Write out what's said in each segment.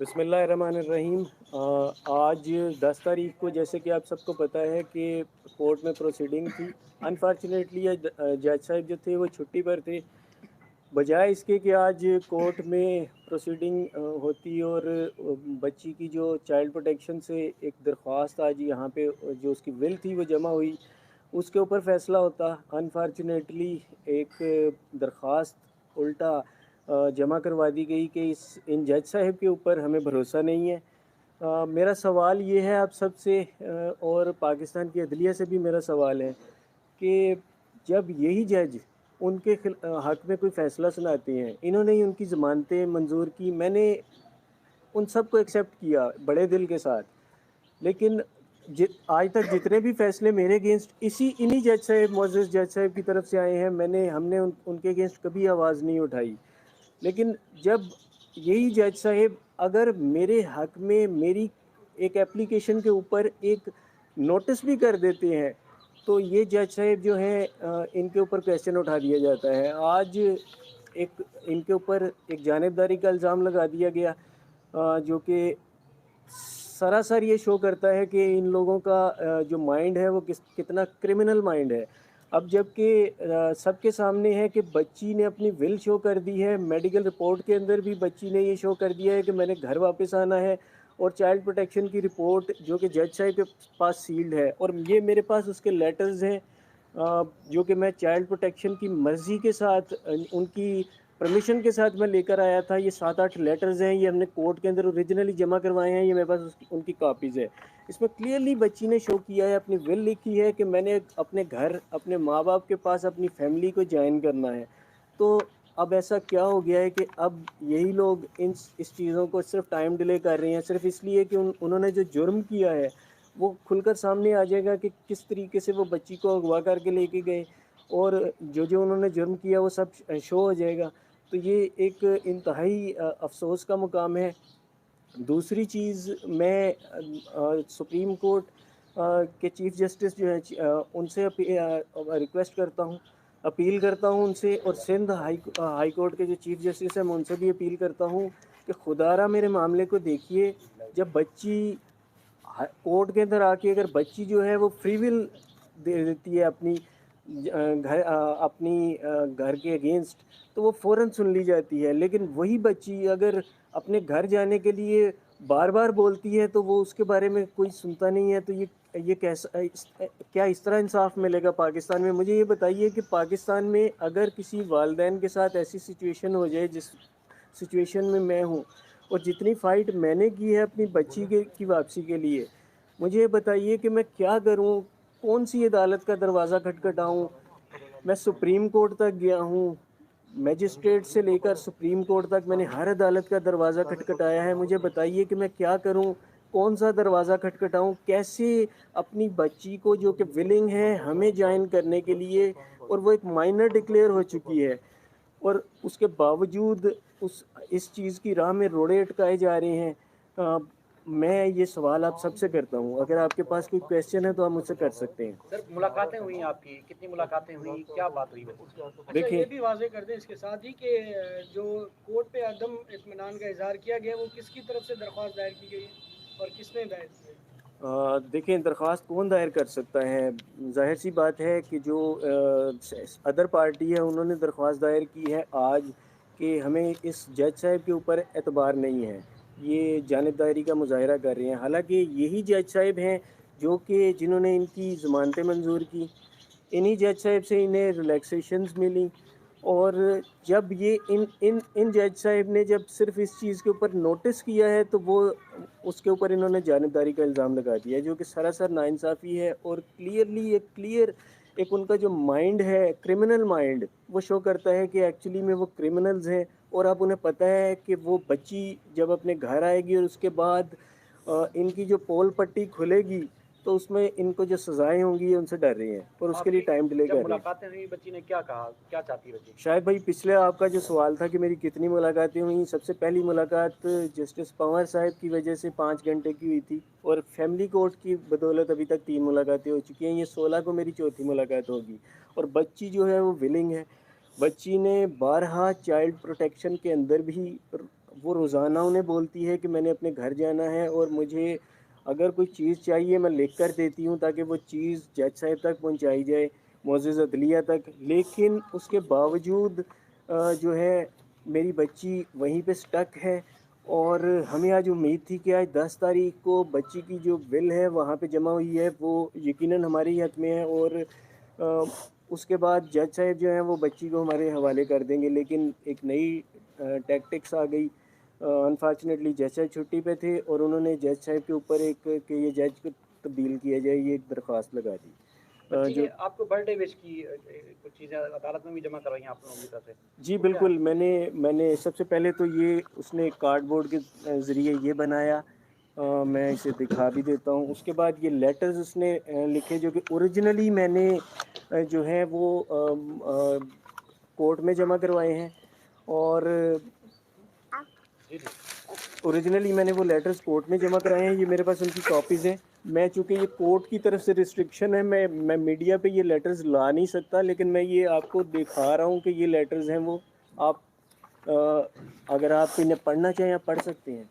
बिस्मिल्लाहिर्रहमानिर्रहीम। आज 10 तारीख को जैसे कि आप सबको पता है कि कोर्ट में प्रोसीडिंग थी। अनफॉर्चुनेटली जज साहब जो थे वो छुट्टी पर थे। बजाय इसके कि आज कोर्ट में प्रोसीडिंग होती और बच्ची की जो चाइल्ड प्रोटेक्शन से एक दरख्वास्त आज यहाँ पे जो उसकी विल थी वो जमा हुई, उसके ऊपर फ़ैसला होता। अनफॉर्चुनेटली एक दरख्वास्त उल्टा जमा करवा दी गई कि इस इन जज साहब के ऊपर हमें भरोसा नहीं है। मेरा सवाल ये है आप सबसे और पाकिस्तान की अदलिया से भी मेरा सवाल है कि जब यही जज उनके हक़ में कोई फ़ैसला सुनाते हैं, इन्होंने ही उनकी ज़मानतें मंज़ूर की, मैंने उन सब को एक्सेप्ट किया बड़े दिल के साथ। लेकिन आज तक जितने भी फ़ैसले मेरे अगेंस्ट इन्हीं जज साहब मोअज़्ज़ज़ जज साहब की तरफ से आए हैं, हमने उनके अगेंस्ट कभी आवाज़ नहीं उठाई। लेकिन जब यही जज साहब अगर मेरे हक़ में मेरी एक एप्लीकेशन के ऊपर एक नोटिस भी कर देते हैं, तो ये जज साहब जो हैं इनके ऊपर क्वेश्चन उठा दिया जाता है। आज एक इनके ऊपर एक जानिबदारी का इल्ज़ाम लगा दिया गया, जो कि सरासर ये शो करता है कि इन लोगों का जो माइंड है वो कितना क्रिमिनल माइंड है। अब जबकि सबके सामने है कि बच्ची ने अपनी विल शो कर दी है, मेडिकल रिपोर्ट के अंदर भी बच्ची ने ये शो कर दिया है कि मैंने घर वापस आना है, और चाइल्ड प्रोटेक्शन की रिपोर्ट जो कि जज साहब के पास सील्ड है, और ये मेरे पास उसके लेटर्स हैं, जो कि मैं चाइल्ड प्रोटेक्शन की मर्ज़ी के साथ उनकी परमिशन के साथ मैं लेकर आया था। ये 7-8 लेटर्स हैं, ये हमने कोर्ट के अंदर ओरिजिनली जमा करवाए हैं, ये मेरे पास उनकी कॉपीज़ है। इसमें क्लियरली बच्ची ने शो किया है, अपनी विल लिखी है कि मैंने अपने घर, अपने माँ-बाप के पास अपनी फैमिली को जॉइन करना है। तो अब ऐसा क्या हो गया है कि अब यही लोग इस चीज़ों को सिर्फ़ टाइम डिले कर रहे हैं, सिर्फ़ इसलिए कि उन्होंने जो जुर्म किया है, वो खुलकर सामने आ जाएगा कि किस तरीके से वो बच्ची को अगवा करके लेके गए, और जो उन्होंने जुर्म किया वो सब शो हो जाएगा। तो ये एक इंतहाई अफ़सोस का मुकाम है। दूसरी चीज़, मैं सुप्रीम कोर्ट के चीफ़ जस्टिस जो हैं, उनसे रिक्वेस्ट करता हूँ, अपील करता हूँ उनसे, और सिंध हाई कोर्ट के जो चीफ़ जस्टिस हैं मैं उनसे भी अपील करता हूँ कि खुदारा मेरे मामले को देखिए। जब बच्ची कोर्ट के अंदर आके अगर बच्ची जो है वो फ्री विल दे देती है अपनी घर के अगेंस्ट, तो वो फ़ौरन सुन ली जाती है। लेकिन वही बच्ची अगर अपने घर जाने के लिए बार-बार बोलती है, तो वो उसके बारे में कोई सुनता नहीं है। तो ये क्या इस तरह इंसाफ़ मिलेगा पाकिस्तान में? मुझे ये बताइए कि पाकिस्तान में अगर किसी वालिदैन के साथ ऐसी सिचुएशन हो जाए जिस सिचुएशन में मैं हूँ, और जितनी फ़ाइट मैंने की है अपनी बच्ची की वापसी के लिए, मुझे ये बताइए कि मैं क्या करूँ? कौन-सी अदालत का दरवाज़ा खटखटाऊँ? मैं सुप्रीम कोर्ट तक गया हूँ, मजिस्ट्रेट से लेकर सुप्रीम कोर्ट तक मैंने हर अदालत का दरवाज़ा खटखटाया है। मुझे बताइए कि मैं क्या करूँ? कौन-सा दरवाज़ा खटखटाऊँ? कैसे अपनी बच्ची को, जो कि विलिंग है हमें जॉइन करने के लिए, और वो एक माइनर डिक्लेयर हो चुकी है, और उसके बावजूद इस चीज़ की राह में रोड़े अटकाए जा रहे हैं। अ, मैं ये सवाल आप सबसे करता हूँ। अगर आपके पास कोई क्वेश्चन है तो आप मुझसे कर सकते हैं। सर मुलाकातें हुई आपकी, कितनी मुलाकातें हुई? क्या बात हुई बच्ची से? अच्छा, ये देखिए, भी वाज़ेह कर दें इसके साथ ही कि जो कोर्ट पे अदम इत्मीनान का इज़हार किया गया, वो किसकी तरफ से दरख्वास्त दायर की गई है और किसने दायर की है? देखिए, दरख्वास्त कौन दायर कर सकता है? ज़ाहिर-सी बात है कि जो अदर पार्टी है उन्होंने दरख्वास्त दायर की है आज, कि हमें इस जज साहब के ऊपर एतबार नहीं है। ये जानिबदारी का मुज़ाहिरा कर रहे हैं। हालाँकि यही जज साहब हैं जो कि जिन्होंने इनकी ज़मानतें मंज़ूर की। इन्हीं जज साहब से इन्हें रिलैक्सेशंस मिली, और जब ये इन जज साहब ने जब सिर्फ इस चीज़ के ऊपर नोटिस किया है, तो वो उसके ऊपर इन्होंने जानिबदारी का इल्ज़ाम लगा दिया है, जो कि सरासर नाइंसाफ़ी है, और क्लियर एक उनका जो माइंड है, क्रिमिनल माइंड, वो शो करता है कि एक्चुअली में वो क्रिमिनल्स हैं। और अब उन्हें पता है कि वो बच्ची जब अपने घर आएगी और उसके बाद इनकी जो पोल पट्टी खुलेगी, तो उसमें इनको जो सज़ाएँ होंगी ये उनसे डर रहे हैं, और उसके लिए आपकी टाइम डिले जब कर रहे हैं। मुलाकातें हुई बच्ची ने क्या कहा? क्या चाहती है बच्ची? शायद भाई, पिछले आपका जो सवाल था कि मेरी कितनी मुलाकातें हुई, सबसे पहली मुलाकात जस्टिस पंवर साहब की वजह से 5 घंटे की हुई थी, और फैमिली कोर्ट की बदौलत अभी तक 3 मुलाकातें हो चुकी हैं। ये 16 को मेरी चौथी मुलाकात होगी, और बच्ची जो है वो विलिंग है। बच्ची ने बारहा चाइल्ड प्रोटेक्शन के अंदर भी वो रोज़ाना उन्हें बोलती है कि मैंने अपने घर जाना है और मुझे अगर कोई चीज़ चाहिए मैं लिख कर देती हूँ ताकि वो चीज़ जज साहब तक पहुँचाई जाए, मुअज़्ज़िज़ अदलिया तक। लेकिन उसके बावजूद जो है मेरी बच्ची वहीं पे स्टक है और हमें आज उम्मीद थी कि आज 10 तारीख को बच्ची की जो बिल है वहाँ पे जमा हुई है, वो यकीनन हमारे ही हक़ में है और उसके बाद जज साहब जो हैं वो बच्ची को हमारे हवाले कर देंगे। लेकिन एक नई टैक्टिक्स आ गई। अनफॉर्चुनेटली जज साहब छुट्टी पे थे और उन्होंने जज साहब के ऊपर एक कि ये जज को तब्दील किया जाए, ये एक दरख्वास्त लगा दी। बच्ची ने जो आपको बर्थडे विश की, कुछ चीज़ें अदालत में भी जमा करवाई हैं आप लोगों की तरफ से। जी, वो क्या है? बिल्कुल, मैंने सबसे पहले तो ये उसने कार्डबोर्ड के ज़रिए ये बनाया। मैं इसे दिखा भी देता हूँ। उसके बाद ये लेटर्स उसने लिखे जो कि ओरिजिनली मैंने जो है वो कोर्ट में जमा करवाए हैं और जी, जी। ओरिजिनली मैंने वो लेटर्स कोर्ट में जमा कराए हैं। ये मेरे पास उनकी कॉपीज़ हैं। मैं चूँकि ये कोर्ट की तरफ से रिस्ट्रिक्शन है, मैं मीडिया पे ये लेटर्स ला नहीं सकता, लेकिन मैं ये आपको दिखा रहा हूँ कि ये लेटर्स हैं वो। आप अगर आप इन्हें पढ़ना चाहें आप पढ़ सकते हैं।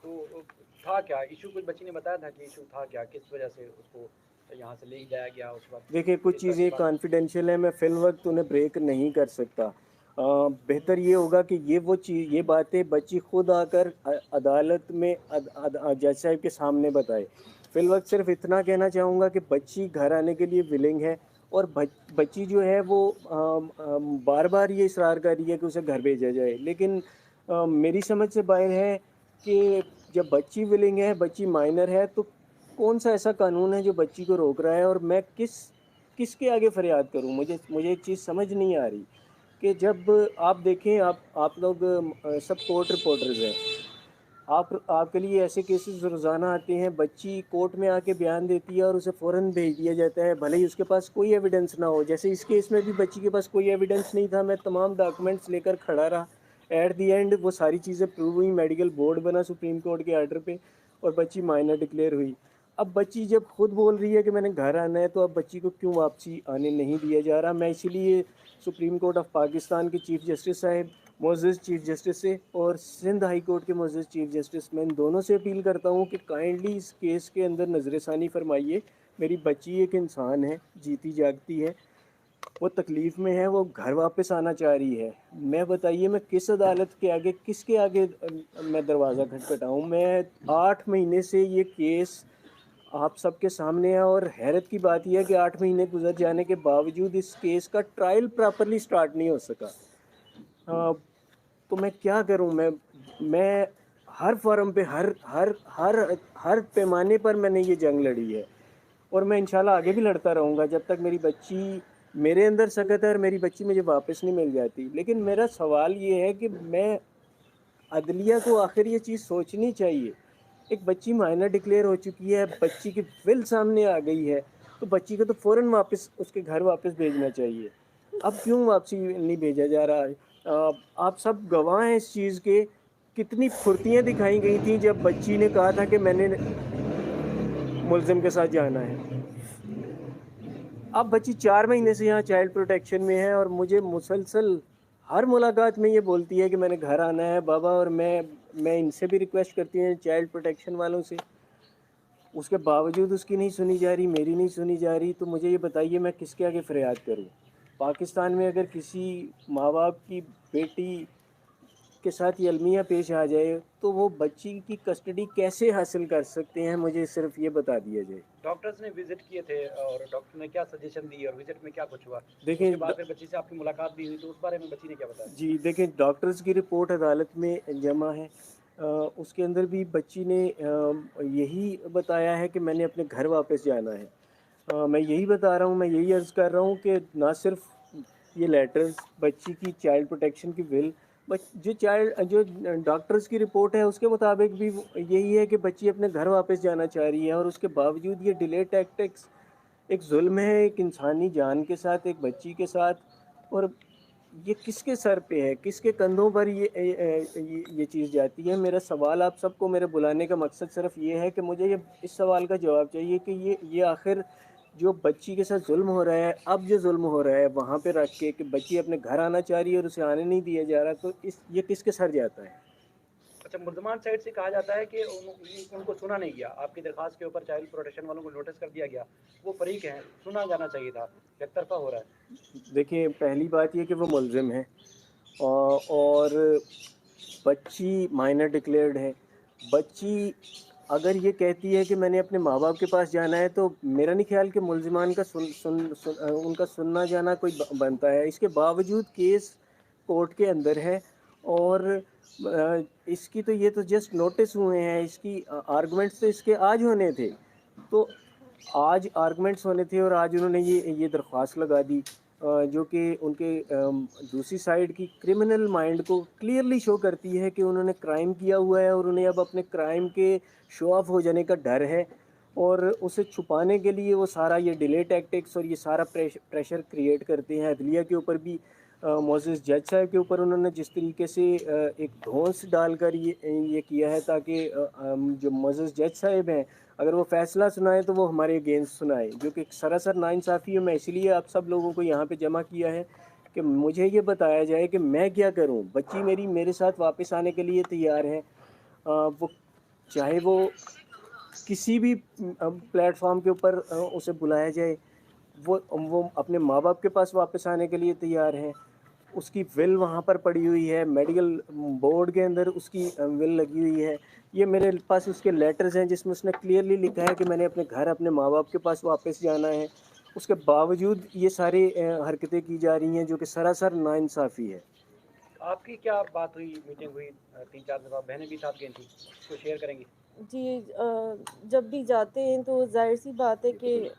तो था क्या इशू? कुछ बच्ची ने बताया था कि इशू था क्या? किस वजह से उसको यहाँ से ले जाया गया? उसके बाद देखिए, कुछ किस तरह की चीज़ें बात? कॉन्फिडेंशियल हैं, मैं फ़िलवक़्त उन्हें ब्रेक नहीं कर सकता। बेहतर ये होगा कि ये बातें बच्ची खुद आकर अदालत में जज साहब के सामने बताए। फ़िलवक़्त सिर्फ़ इतना कहना चाहूँगा कि बच्ची घर आने के लिए विलिंग है और बच्ची जो है वो बार-बार ये इसरार कर रही है कि उसे घर भेजा जाए। लेकिन मेरी समझ से बाहर है कि जब बच्ची विलिंग है, बच्ची माइनर है, तो कौन-सा ऐसा कानून है जो बच्ची को रोक रहा है और मैं किसके आगे फरियाद करूँ? मुझे एक चीज़ समझ नहीं आ रही कि जब आप देखें आप लोग सब कोर्ट रिपोर्टर्स हैं। आप आपके लिए ऐसे केसेस रोज़ाना आते हैं, बच्ची कोर्ट में आके बयान देती है और उसे फ़ौरन भेज दिया जाता है, भले ही उसके पास कोई एविडेंस ना हो। जैसे इस केस में भी बच्ची के पास कोई एविडेंस नहीं था, मैं तमाम डॉक्यूमेंट्स लेकर खड़ा रहा। एट द एंड वो सारी चीज़ें प्रूव हुई, मेडिकल बोर्ड बना सुप्रीम कोर्ट के ऑर्डर पे और बच्ची माइनर डिक्लेयर हुई। अब बच्ची जब खुद बोल रही है कि मैंने घर आना है, तो अब बच्ची को क्यों वापसी आने नहीं दिया जा रहा? मैं इसीलिए सुप्रीम कोर्ट ऑफ पाकिस्तान के चीफ जस्टिस साहब, मोअज़्ज़िज़ चीफ जस्टिस से और सिंध हाई कोर्ट के मोअज़्ज़िज़ चीफ जस्टिस, मैं इन दोनों से अपील करता हूँ कि काइंडली इस केस के अंदर नज़र-ए-षानी फरमाइए। मेरी बच्ची एक इंसान है, जीती जागती है, वो तकलीफ़ में है, वो घर वापस आना चाह रही है। मैं बताइए मैं किस अदालत के आगे, किसके आगे मैं दरवाज़ा खटखटाऊँ? मैं 8 महीने से ये केस आप सबके सामने है और हैरत की बात ये है कि 8 महीने गुज़र जाने के बावजूद इस केस का ट्रायल प्रॉपर्ली स्टार्ट नहीं हो सका। अ, तो मैं क्या करूँ? मैं हर फ़ोरम पे हर पैमाने पर मैंने ये जंग लड़ी है और मैं इंशाल्लाह आगे भी लड़ता रहूँगा जब तक मेरी बच्ची मेरे अंदर सकत है और मेरी बच्ची मुझे वापस नहीं मिल जाती। लेकिन मेरा सवाल ये है कि मैं अदलिया को आखिर ये चीज़ सोचनी चाहिए। एक बच्ची माइनर डिक्लेयर हो चुकी है, बच्ची की विल सामने आ गई है, तो बच्ची को तो फ़ौरन वापस उसके घर वापस भेजना चाहिए। अब क्यों वापसी नहीं भेजा जा रहा है? आप सब गवाह हैं इस चीज़ के, कितनी फुर्तियाँ दिखाई गई थी जब बच्ची ने कहा था कि मैंने मुल्ज़िम के साथ जाना है। अब बच्ची 4 महीने से यहाँ चाइल्ड प्रोटेक्शन में है और मुझे मुसलसल हर मुलाकात में ये बोलती है कि मैंने घर आना है बाबा, और मैं इनसे भी रिक्वेस्ट करती हूँ चाइल्ड प्रोटेक्शन वालों से, उसके बावजूद उसकी नहीं सुनी जा रही, मेरी नहीं सुनी जा रही। तो मुझे ये बताइए मैं किसके आगे फरियाद करूँ? पाकिस्तान में अगर किसी माँ-बाप की बेटी के साथ ये अलमिया पेश आ जाए, तो वो बच्ची की कस्टडी कैसे हासिल कर सकते हैं? मुझे सिर्फ़ ये बता दिया जाए। डॉक्टर्स ने विज़िट किए थे और डॉक्टर ने क्या सजेशन दी और विज़िट में क्या कुछ हुआ? देखें उसके ड बाद फिर बच्ची से आपकी मुलाकात भी हुई, तो उस बारे में बच्ची ने क्या बताया? जी, देखिए डॉक्टर्स की रिपोर्ट अदालत में जमा है। उसके अंदर भी बच्ची ने यही बताया है कि मैंने अपने घर वापस जाना है। मैं यही बता रहा हूँ, मैं यही अर्ज़ कर रहा हूँ कि ना सिर्फ़ ये लेटर्स, बच्ची की चाइल्ड प्रोटेक्शन की विल, बच जो डॉक्टर्स की रिपोर्ट है उसके मुताबिक भी वो यही है कि बच्ची अपने घर वापस जाना चाह रही है और उसके बावजूद ये डिले टैक्टिक्स एक ज़ुल्म है, एक इंसानी जान के साथ, एक बच्ची के साथ। और ये किसके सर पे है? किसके कंधों पर ये चीज़ जाती है? मेरा सवाल आप सबको मेरे बुलाने का मकसद सिर्फ़ ये है कि मुझे ये इस सवाल का जवाब चाहिए कि ये आखिर जो बच्ची के साथ ज़ुल्म हो रहा है, अब जो ज़ुल्म हो रहा है वहाँ पे रख के कि बच्ची अपने घर आना चाह रही है और उसे आने नहीं दिया जा रहा, तो इस ये किसके सर जाता है? अच्छा, मुल्ज़मान साइड से कहा जाता है कि उनको सुना नहीं गया, आपकी दरख्वास्त के ऊपर चाइल्ड प्रोटेक्शन वालों को नोटिस कर दिया गया, वो फ़रीक हैं, सुना जाना चाहिए था, एक तरफ़ा हो रहा है। देखिए, पहली बात ये कि वो मुलज़िम हैं और बच्ची माइनर डिक्लेयर्ड है। बच्ची अगर ये कहती है कि मैंने अपने माँ-बाप के पास जाना है, तो मेरा नहीं ख़्याल कि मुल्ज़िमान का उनका सुनना जाना कोई ब बनता है। इसके बावजूद केस कोर्ट के अंदर है और इसकी तो ये तो जस्ट नोटिस हुए हैं, इसकी आर्गुमेंट्स तो इसके आज होने थे। तो आज आर्गुमेंट्स होने थे और आज उन्होंने ये दरख्वास्त लगा दी, जो कि उनके दूसरी साइड की क्रिमिनल माइंड को क्लियरली शो करती है कि उन्होंने क्राइम किया हुआ है और उन्हें अब अपने क्राइम के शो ऑफ हो जाने का डर है और उसे छुपाने के लिए वो सारा ये डिले टैक्टिक्स और ये सारा प्रेशर क्रिएट करते हैं अदलिया के ऊपर भी। मोसेस जज साहब के ऊपर उन्होंने जिस तरीके से एक धौंस डालकर ये किया है ताकि जो मोसेस जज साहब हैं, अगर वो फ़ैसला सुनाएँ तो वो हमारे अगेंस्ट सुनाएँ, जो कि सरासर नाइंसाफ़ी है। मैं इसीलिए आप सब लोगों को यहाँ पे जमा किया है कि मुझे ये बताया जाए कि मैं क्या करूँ? बच्ची मेरी मेरे साथ वापस आने के लिए तैयार है। वो चाहे वो किसी भी प्लेटफ़ॉर्म के ऊपर उसे बुलाया जाए, वो अपने माँ-बाप के पास वापस आने के लिए तैयार है। उसकी विल वहाँ पर पड़ी हुई है, मेडिकल बोर्ड के अंदर उसकी विल लगी हुई है। ये मेरे पास उसके लेटर्स हैं जिसमें उसने क्लियरली लिखा है कि मैंने अपने घर अपने माँ-बाप के पास वापस जाना है। उसके बावजूद ये सारी हरकतें की जा रही हैं जो कि सरासर नाइंसाफ़ी है। आपकी क्या बात हुई, मीटिंग हुई 3-4 दफ़ा, बहनें भी साथ गई थीं, कुछ शेयर करेंगी? जी जब भी जाते हैं तो ज़ाहिर-सी बात है कि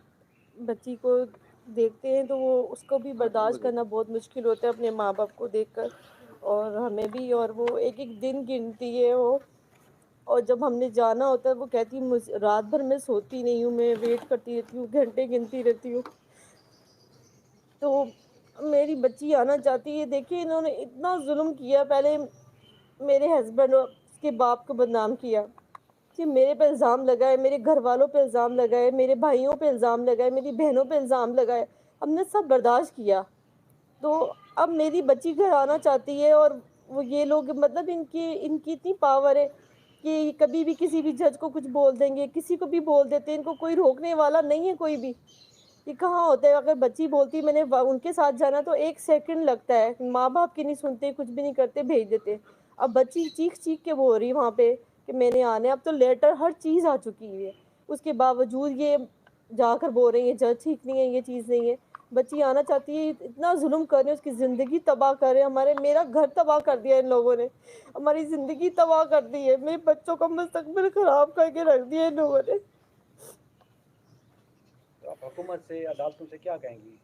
बच्ची को देखते हैं तो वो उसको भी बर्दाश्त करना बहुत मुश्किल होता है अपने माँ-बाप को देखकर और हमें भी। और वो एक-एक दिन गिनती है वो। और जब हमने जाना होता है वो कहती है मुझ रात भर मैं सोती नहीं हूँ, मैं वेट करती रहती हूँ, घंटे गिनती रहती हूँ। तो मेरी बच्ची आना चाहती है। देखिए इन्होंने इतना ज़ुल्म किया, पहले मेरे हस्बैंड और उसके बाप को बदनाम किया कि मेरे पे इल्ज़ाम लगाए, मेरे घरवालों पे इल्ज़ाम लगाए, मेरे भाइयों पे इल्ज़ाम लगाए, मेरी बहनों पे इल्ज़ाम लगाए। हमने सब बर्दाश्त किया। तो अब मेरी बच्ची घर आना चाहती है और वो ये लोग मतलब इनकी इनकी इतनी पावर है कि कभी भी किसी भी जज को कुछ बोल देंगे, किसी को भी बोल देते हैं, इनको कोई रोकने वाला नहीं है कोई भी। ये कहाँ होता है, अगर बच्ची बोलती है मैंने उनके साथ जाना तो 1 सेकंड लगता है, माँ-बाप की नहीं सुनते, कुछ भी नहीं करते, भेज देते। अब बच्ची चीख-चीख के बोल रही है वहाँ पे कि मैंने आना है, अब तो लेटर हर चीज़ आ चुकी है। उसके बावजूद ये जाकर बोल रही है जज ठीक नहीं है, ये चीज़ नहीं है। बच्ची आना चाहती है, इतना जुल्म कर रहे हैं, उसकी ज़िंदगी तबाह कर रहे हैं, हमारे मेरा घर तबाह कर दिया इन लोगों ने, हमारी ज़िंदगी तबाह कर दी है, मेरे बच्चों का मुस्तकबिल ख़राब करके रख दिया इन लोगों ने। तो आप हुकूमत से, अदालतों से क्या कहेंगी?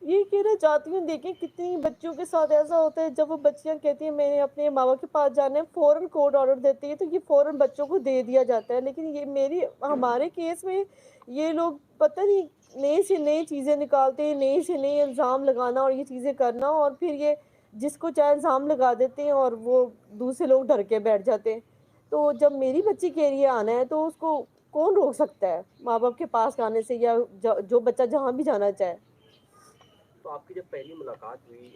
ये कहना चाहती हूँ, देखें कितनी बच्चियों के साथ ऐसा होता है, जब वो बच्चियाँ कहती हैं मैंने अपने माँ-बाप के पास जाना है, फ़ौरन कोर्ट ऑर्डर देती है तो ये फ़ौरन बच्चों को दे दिया जाता है। लेकिन ये हमारे केस में ये लोग पता नहीं नई से नई चीज़ें निकालते हैं, नए से नए इल्ज़ाम लगाना और ये चीज़ें करना, और फिर ये जिसको चाहे इल्ज़ाम लगा देते हैं और वो दूसरे लोग डर के बैठ जाते हैं। तो जब मेरी बच्ची कह रही है आना है तो उसको कौन रोक सकता है माँ-बाप के पास आने से, या जो बच्चा जहाँ भी जाना चाहे। तो आपकी जब पहली मुलाकात हुई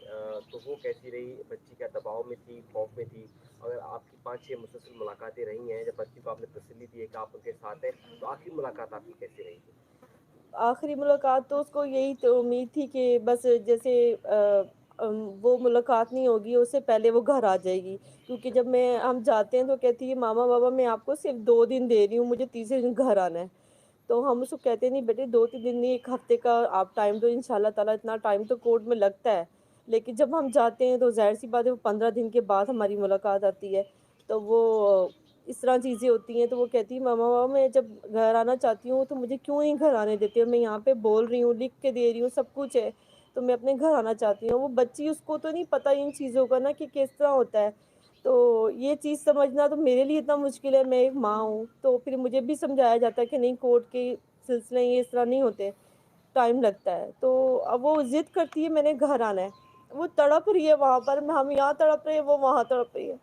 तो वो कैसी रही? बच्ची क्या दबाव में थी, खौफ में थी? अगर आपकी 5-6 मुसलसल मुलाकातें रही हैं, जब बच्ची को आपने तसल्ली दी है कि आप उनके साथ हैं, तो आखिरी मुलाकात आपकी कैसी रही थी? आखिरी मुलाकात तो उसको यही तो उम्मीद थी कि बस जैसे वो मुलाकात नहीं होगी, उससे पहले वो घर आ जाएगी। क्योंकि जब हम जाते हैं तो कहती है मामा बाबा मैं आपको सिर्फ़ 2 दिन दे रही हूँ, मुझे तीसरे दिन घर आना है। तो हम उसको कहते नहीं बेटे 2-3 दिन नहीं, 1 हफ़्ते का आप टाइम दो, इंशाल्लाह ताला इतना टाइम तो कोर्ट में लगता है। लेकिन जब हम जाते हैं तो ज़ाहिर-सी बात है वो 15 दिन के बाद हमारी मुलाकात आती है। तो वो इस तरह चीज़ें होती हैं, तो वो कहती है मामा बाबा मैं जब घर आना चाहती हूँ तो मुझे क्यों नहीं घर आने देते, और मैं यहाँ पे बोल रही हूँ, लिख के दे रही हूँ, सब कुछ है, तो मैं अपने घर आना चाहती हूँ। वो बच्ची उसको तो नहीं पता इन चीज़ों का ना कि किस तरह होता है। तो ये चीज़ समझना तो मेरे लिए इतना मुश्किल है, मैं एक माँ हूँ, तो फिर मुझे भी समझाया जाता है कि नहीं कोर्ट के सिलसिले ये इस तरह नहीं होते, टाइम लगता है। तो अब वो ज़िद करती है मैंने घर आना है। वो तड़प रही है वहाँ पर, हम यहाँ तड़प रहे हैं, वो वहाँ तड़प रही है।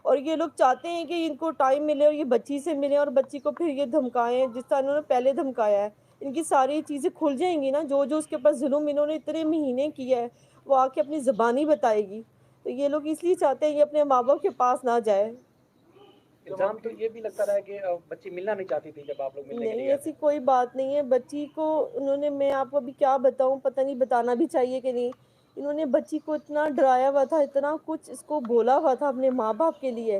और ये लोग चाहते हैं कि इनको टाइम मिले और ये बच्ची से मिलें और बच्ची को फिर ये धमकाएँ, जिस तरह इन्होंने पहले धमकाया है। इनकी सारी चीज़ें खुल जाएँगी ना, जो-जो उसके ऊपर ज़ुल्म इन्होंने इतने महीने किया है, वो आके अपनी ज़ुबानी बताएगी। तो ये लोग इसलिए चाहते हैं ये अपने माँ-बाप के पास ना जाए। इल्ज़ाम तो ये भी लगता रहा है कि बच्ची मिलना नहीं चाहती थी जब आप लोग मिलने के लिए नहीं, गए ऐसी थे। कोई बात नहीं है। बच्ची को उन्होंने, मैं आपको अभी क्या बताऊँ, पता नहीं बताना भी चाहिए कि नहीं। इन्होंने बच्ची को इतना डराया हुआ था, इतना कुछ इसको बोला हुआ था अपने माँ-बाप के लिए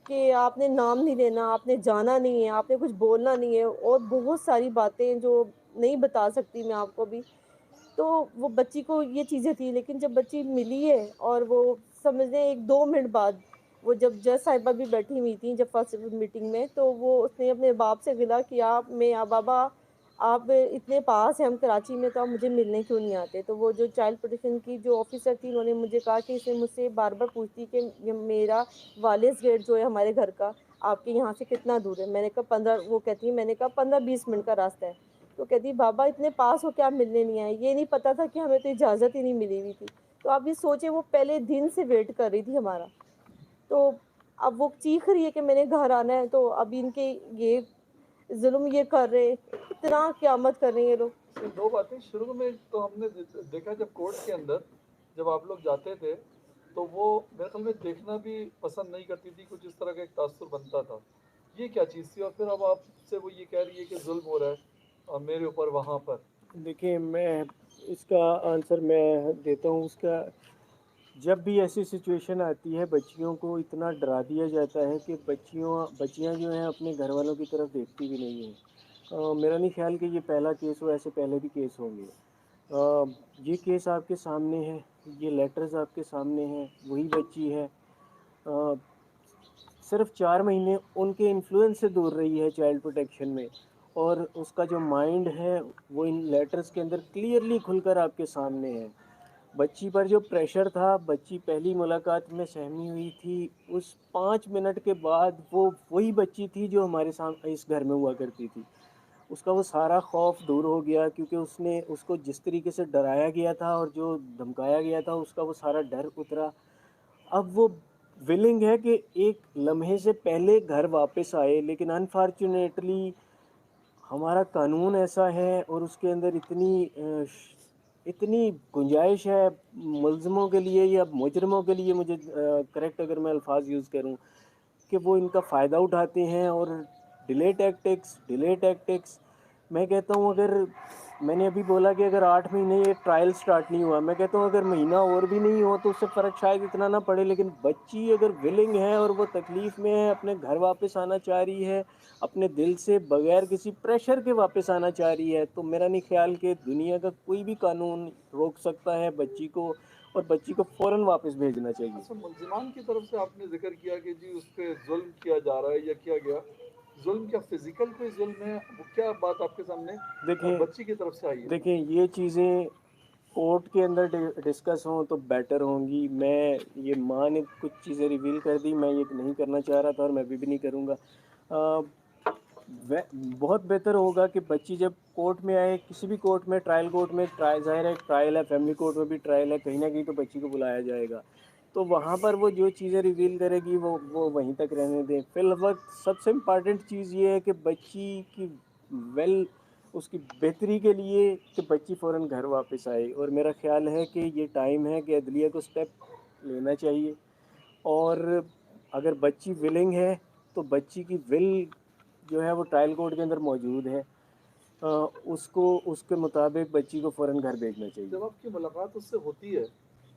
कि आपने नाम नहीं लेना, आपने जाना नहीं है, आपने कुछ बोलना नहीं है, और बहुत सारी बातें जो नहीं बता सकती मैं आपको अभी। तो वो बच्ची को ये चीज़ें थी, लेकिन जब बच्ची मिली है और वो समझ लें 1-2 मिनट बाद, वो जब जज साहिबा भी बैठी हुई थी जब फर्स्ट मीटिंग में, तो वो उसने अपने बाप से गिला कि आप, मैं बाबा, आप इतने पास हैं हम कराची में, तो आप मुझे मिलने क्यों नहीं आते। तो वो जो चाइल्ड प्रोटेक्शन की जो ऑफिसर थी, उन्होंने मुझे कहा कि इसे मुझसे बार बार पूछती कि मेरा वालिस गेट जो है हमारे घर का आपके यहाँ से कितना दूर है। मैंने कहा 15, वो कहती है, मैंने कहा 15-20 मिनट का रास्ता है। तो कहती बाबा इतने पास हो के आप मिलने नहीं आए, ये नहीं पता था कि हमें तो इजाज़त ही नहीं मिली हुई थी। तो आप ये सोचे, वो पहले दिन से वेट कर रही थी हमारा। तो अब वो चीख रही है कि मैंने घर आना है, तो अब इनके ये जुल्म ये कर रहे, इतना क़यामत कर रहे हैं ये लोग। ये दो बातें शुरू में तो हमने देखा जब कोर्ट के अंदर जब आप लोग जाते थे तो वो मेरे ख्याल में देखना भी पसंद नहीं करती थी, कुछ इस तरह का एक तासुर बनता था। ये क्या चीज़ थी और फिर अब आपसे वो ये कह रही है कि जुल्म हो रहा है मेरे ऊपर वहाँ पर। देखिए, मैं इसका आंसर मैं देता हूँ उसका। जब भी ऐसी सिचुएशन आती है, बच्चियों को इतना डरा दिया जाता है कि बच्चियाँ जो हैं अपने घर वालों की तरफ देखती भी नहीं हैं। मेरा नहीं ख्याल कि ये पहला केस हो, ऐसे पहले भी केस होंगे। ये केस आपके सामने है, ये लेटर्स आपके सामने हैं, वही बच्ची है। अ, सिर्फ 4 महीने उनके इन्फ्लुएंस से दूर रही है चाइल्ड प्रोटेक्शन में, और उसका जो माइंड है वो इन लेटर्स के अंदर क्लियरली खुलकर आपके सामने है। बच्ची पर जो प्रेशर था, बच्ची पहली मुलाकात में सहमी हुई थी, उस 5 मिनट के बाद वो वही बच्ची थी जो हमारे इस घर में हुआ करती थी। उसका वो सारा खौफ दूर हो गया, क्योंकि उसने उसको जिस तरीके से डराया गया था और जो धमकाया गया था, उसका वो सारा डर उतरा। अब वो विलिंग है कि एक लम्हे से पहले घर वापस आए, लेकिन अनफॉर्चुनेटली हमारा कानून ऐसा है और उसके अंदर इतनी गुंजाइश है मुल्ज़िमों के लिए या मुजरिमों के लिए, मुझे करेक्ट अगर मैं अल्फाज यूज़ करूं, कि वो इनका फ़ायदा उठाते हैं और डिले टैक्टिक्स। मैं कहता हूँ, अगर मैंने अभी बोला कि अगर 8 महीने ये ट्रायल स्टार्ट नहीं हुआ, मैं कहता हूँ अगर महीना और भी नहीं हो तो उससे फ़र्क शायद इतना ना पड़े, लेकिन बच्ची अगर विलिंग है और वो तकलीफ़ में है, अपने घर वापस आना चाह रही है, अपने दिल से बगैर किसी प्रेशर के वापस आना चाह रही है, तो मेरा नहीं ख्याल कि दुनिया का कोई भी कानून रोक सकता है बच्ची को, और बच्ची को फ़ौरन वापस भेजना चाहिए। अच्छा, मुल्जिमान की तरफ से आपने जिक्र किया कि जी उस पर जुल्म किया जा रहा है या किया गया, जुल्म क्या फिजिकल कोई जुल्म है, वो क्या बात आपके सामने देखें बच्ची की तरफ से आई है? देखें ये चीज़ें कोर्ट के अंदर डिस्कस हों तो बेटर होंगी। मैं ये माँ ने कुछ चीज़ें रिवील कर दी, मैं ये नहीं करना चाह रहा था और मैं अभी भी नहीं करूँगा। बहुत बेहतर होगा कि बच्ची जब कोर्ट में आए, किसी भी कोर्ट में, ट्रायल कोर्ट में, ज़ाहिर है ट्रायल है, फैमिली कोर्ट में भी ट्रायल है, कहीं ना कहीं तो बच्ची को बुलाया जाएगा। तो वहाँ पर वो जो चीज़ें रिवील करेगी वो वहीं तक रहने दें। फिल वक्त सबसे इम्पॉर्टेंट चीज़ ये है कि बच्ची की वेल उसकी बेहतरी के लिए कि बच्ची फ़ौरन घर वापस आए, और मेरा ख़्याल है कि ये टाइम है कि अदलिया को स्टेप लेना चाहिए। और अगर बच्ची विलिंग है तो बच्ची की विल जो है वो ट्रायल कोर्ट के अंदर मौजूद है। उसको उसके मुताबिक बच्ची को फ़ौरन घर भेजना चाहिए। जब आपकी मुलाकात उससे होती है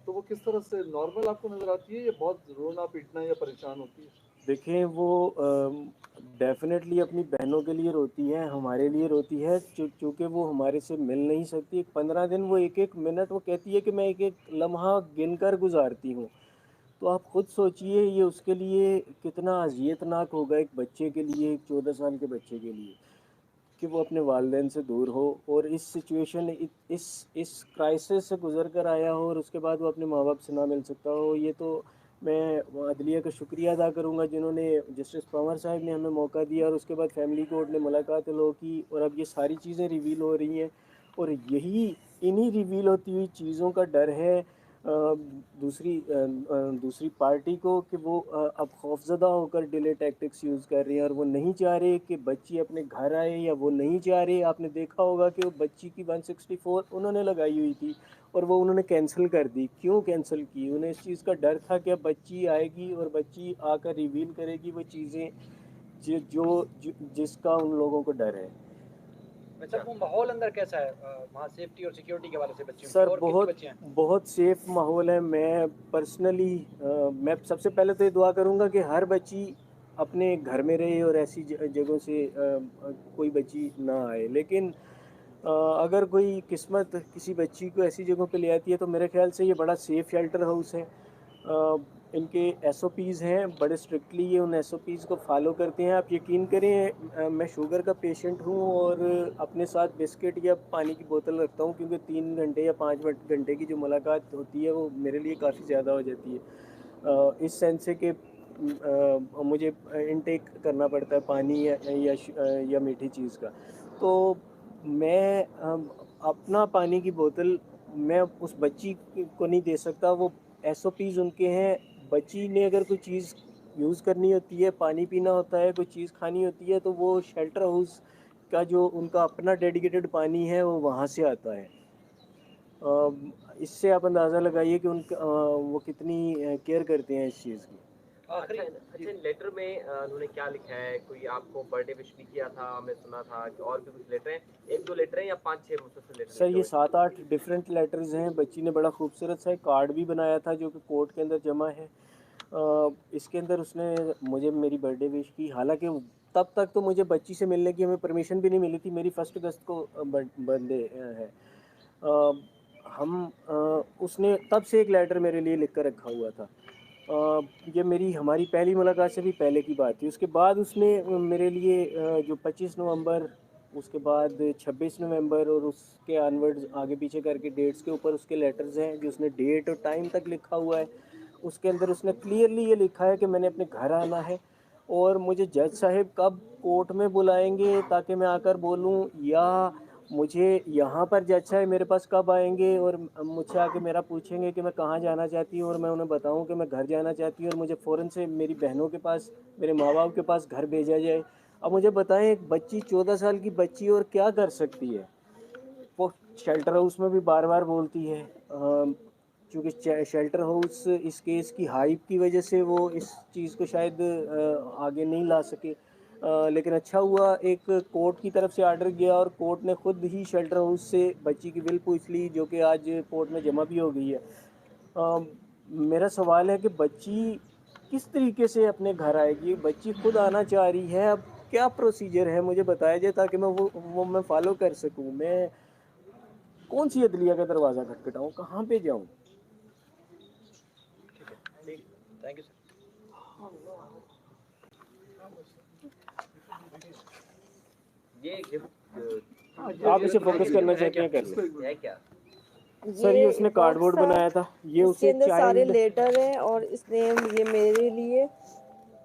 तो वो किस तरह से नॉर्मल आपको नजर आती है या बहुत रोना पीटना या परेशान होती है? देखें, वो डेफ़िनेटली अपनी बहनों के लिए रोती है, हमारे लिए रोती है, चूँकि वो हमारे से मिल नहीं सकती। 15 दिन वो एक-एक मिनट वो कहती है कि मैं एक-एक लम्हा गिनकर गुज़ारती हूँ। तो आप खुद सोचिए ये उसके लिए कितना अज़ियतनाक होगा, एक बच्चे के लिए, एक 14 साल के बच्चे के लिए, कि वो अपने वालिदैन से दूर हो और इस सिचुएशन इस क्राइसिस से गुज़र कर आया हो और उसके बाद वो अपने माँ बाप से ना मिल सकता हो। ये तो मैं अदलिया का शुक्रिया अदा करूँगा जिन्होंने, जस्टिस पंवर साहब ने हमें मौका दिया और उसके बाद फैमिली कोर्ट ने मुलाकात लो की, और अब ये सारी चीज़ें रिवील हो रही हैं। और यही इन्हीं रिवील होती हुई चीज़ों का डर है दूसरी पार्टी को कि वो अब खौफज़दा होकर डिले टैक्टिक्स यूज़ कर रही हैं और वो नहीं चाह रहे कि बच्ची अपने घर आए, या वो नहीं चाह रहे, आपने देखा होगा कि वो बच्ची की 164 उन्होंने लगाई हुई थी और वो उन्होंने कैंसिल कर दी। क्यों कैंसिल की? उन्हें इस चीज़ का डर था कि अब बच्ची आएगी और बच्ची आकर रिवील करेगी वो चीज़ें जिसका उन लोगों को डर है। वैसे वो माहौल अंदर कैसा है वहाँ सेफ्टी और सिक्योरिटी के हवाले से बच्चियों की, सर और कितनी बच्चियाँ हैं? बहुत सेफ माहौल है। मैं पर्सनली मैं सबसे पहले तो ये दुआ करूँगा कि हर बच्ची अपने घर में रहे और ऐसी जगहों से कोई बच्ची ना आए। लेकिन अगर कोई किस्मत किसी बच्ची को ऐसी जगहों पे ले आती है तो मेरे ख्याल से ये बड़ा सेफ शेल्टर हाउस है। इनके एसओपीज़ हैं, बड़े स्ट्रिक्टली ये उन एसओपीज़ को फॉलो करते हैं। आप यकीन करें, मैं शुगर का पेशेंट हूँ और अपने साथ बिस्किट या पानी की बोतल रखता हूँ, क्योंकि 3 घंटे या 5 घंटे की जो मुलाकात होती है वो मेरे लिए काफ़ी ज़्यादा हो जाती है। इस सेंस से कि मुझे इनटेक करना पड़ता है पानी या मीठी चीज़ का। तो मैं अपना पानी की बोतल मैं उस बच्ची को नहीं दे सकता। वो एसओपीज़ उनके हैं। बच्ची ने अगर कोई चीज़ यूज़ करनी होती है, पानी पीना होता है, कोई चीज़ खानी होती है, तो वो शेल्टर हाउस का जो उनका अपना डेडिकेटेड पानी है वो वहाँ से आता है। इससे आप अंदाज़ा लगाइए कि वो कितनी केयर करते हैं इस चीज़ की। आखिरी अच्छा, लेटर में उन्होंने क्या लिखा है? कोई आपको बर्थडे विश भी किया था, हमने सुना था कि और भी कुछ लेटर हैं, 1-2 लेटर हैं या 5-6 मुसलसल लेटर सर लिखे ये हुए हैं? 7-8 डिफरेंट लेटर्स हैं। बच्ची ने बड़ा खूबसूरत सा एक कार्ड भी बनाया था जो कि कोर्ट के अंदर जमा है। इसके अंदर उसने मुझे मेरी बर्थडे विश की। हालांकि तब तक तो मुझे बच्ची से मिलने की हमें परमिशन भी नहीं मिली थी। मेरी 1 अगस्त को बर्थडे है। अ, उसने तब से एक लेटर मेरे लिए लिख कर रखा हुआ था। ये मेरी हमारी पहली मुलाकात से भी पहले की बात थी। उसके बाद उसने मेरे लिए जो 25 नवंबर, उसके बाद 26 नवंबर और उसके ऑनवर्ड्स आगे पीछे करके डेट्स के ऊपर उसके लेटर्स हैं जो उसने डेट और टाइम तक लिखा हुआ है। उसके अंदर उसने क्लियरली ये लिखा है कि मैंने अपने घर आना है और मुझे जज साहब कब कोर्ट में बुलाएंगे ताकि मैं आकर बोलूं, या मुझे यहाँ पर जज साहब मेरे पास कब आएंगे और मुझसे आके मेरा पूछेंगे कि मैं कहाँ जाना चाहती हूँ और मैं उन्हें बताऊँ कि मैं घर जाना चाहती हूँ और मुझे फ़ौरन से मेरी बहनों के पास, मेरे माँ बाप के पास घर भेजा जाए। अब मुझे बताएं, एक बच्ची 14 साल की बच्ची और क्या कर सकती है? वो शेल्टर हाउस में भी बार बार बोलती है। चूँकि शेल्टर हाउस इस केस की हाइप की वजह से वो इस चीज़ को शायद आगे नहीं ला सके। लेकिन अच्छा हुआ एक कोर्ट की तरफ से आर्डर गया और कोर्ट ने खुद ही शेल्टर हाउस से बच्ची की विल पूछ ली, जो कि आज कोर्ट में जमा भी हो गई है। मेरा सवाल है कि बच्ची किस तरीके से अपने घर आएगी? बच्ची खुद आना चाह रही है, अब क्या प्रोसीजर है मुझे बताया जाए ताकि मैं वो मैं फॉलो कर सकूं। मैं कौन सी अदलिया का दरवाज़ा खटखटाऊं, कहाँ पे जाऊं? ठीक, थैंक यू सर। ये गिफ्ट आप इसे फोकस करना चाहते हैं कर लें। है क्या? सर ये उसने कार्डबोर्ड बॉक्स था, बनाया था, ये इसके उसे अंदर सारे चाइल्ड लेटर हैं और इसने ये मेरे लिए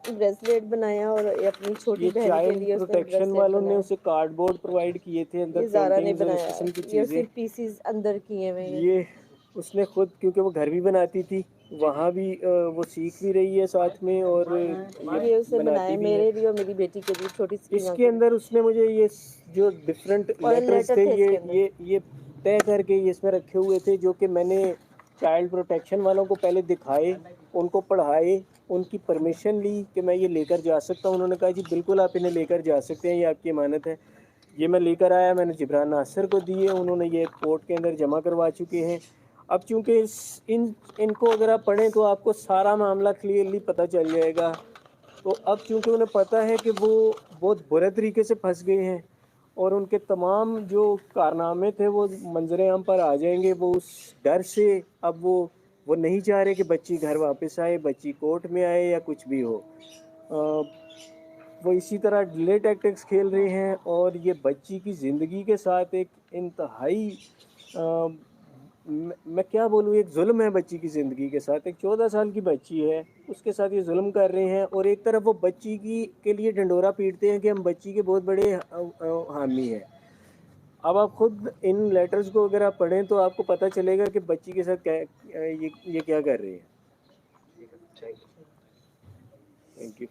ब्रेसलेट बनाया और ये अपनी छोटी ये बहन के चाइल्ड लिए उसने प्रोटेक्शन ब्रेसलेट वालों ने बनाया। उसे कार्डबोर्ड प्रोवाइड किए थे, अंदर ये ज़ारा ने पेंटिंग्स और इस बनाया किस्म है, की ये चीज़ें। सिर्फ पीसीज अंदर किए हुए हैं। ये उसने खुद, क्योंकि वो घर भी बनाती थी, वहाँ भी वो सीख भी रही है साथ में और ये उसने बनाती बनाया भी है। मेरे लिए और मेरी बेटी के लिए, छोटी सी इसके अंदर उसने मुझे ये जो डिफरेंट फॉरेन लेटर्स लेटर थे थे ये इसके अंदर। ये तय करके ये इसमें रखे हुए थे, जो कि मैंने चाइल्ड प्रोटेक्शन वालों को पहले दिखाए, उनको पढ़ाए, उनकी परमिशन ली कि मैं ये लेकर जा सकता हूँ। उन्होंने कहा जी बिल्कुल आप इन्हें लेकर जा सकते हैं, ये आपकी अमानत है। ये मैं लेकर आया, मैंने जिब्रान नासिर को दिए, उन्होंने ये कोर्ट के अंदर जमा करवा चुके हैं। अब चूंकि इनको अगर आप पढ़ें तो आपको सारा मामला क्लियरली पता चल जाएगा। तो अब चूंकि उन्हें पता है कि वो बहुत बुरे तरीके से फंस गए हैं और उनके तमाम जो कारनामे थे वो मंजर आम पर आ जाएंगे, वो उस डर से अब वो नहीं चाह रहे कि बच्ची घर वापस आए, बच्ची कोर्ट में आए या कुछ भी हो। वो इसी तरह डिले टैक्टिक्स खेल रहे हैं और ये बच्ची की ज़िंदगी के साथ एक इंतहाई मैं क्या बोलूँ, एक जुल्म है बच्ची की ज़िंदगी के साथ। एक 14 साल की बच्ची है, उसके साथ ये जुल्म कर रहे हैं और एक तरफ वो बच्ची के लिए ढंडोरा पीटते हैं कि हम बच्ची के बहुत बड़े हामी हैं। अब आप खुद इन लेटर्स को अगर आप पढ़ें तो आपको पता चलेगा कि बच्ची के साथ क्या ये क्या कर रही है। ठीक है, थैंक यू। Thank you.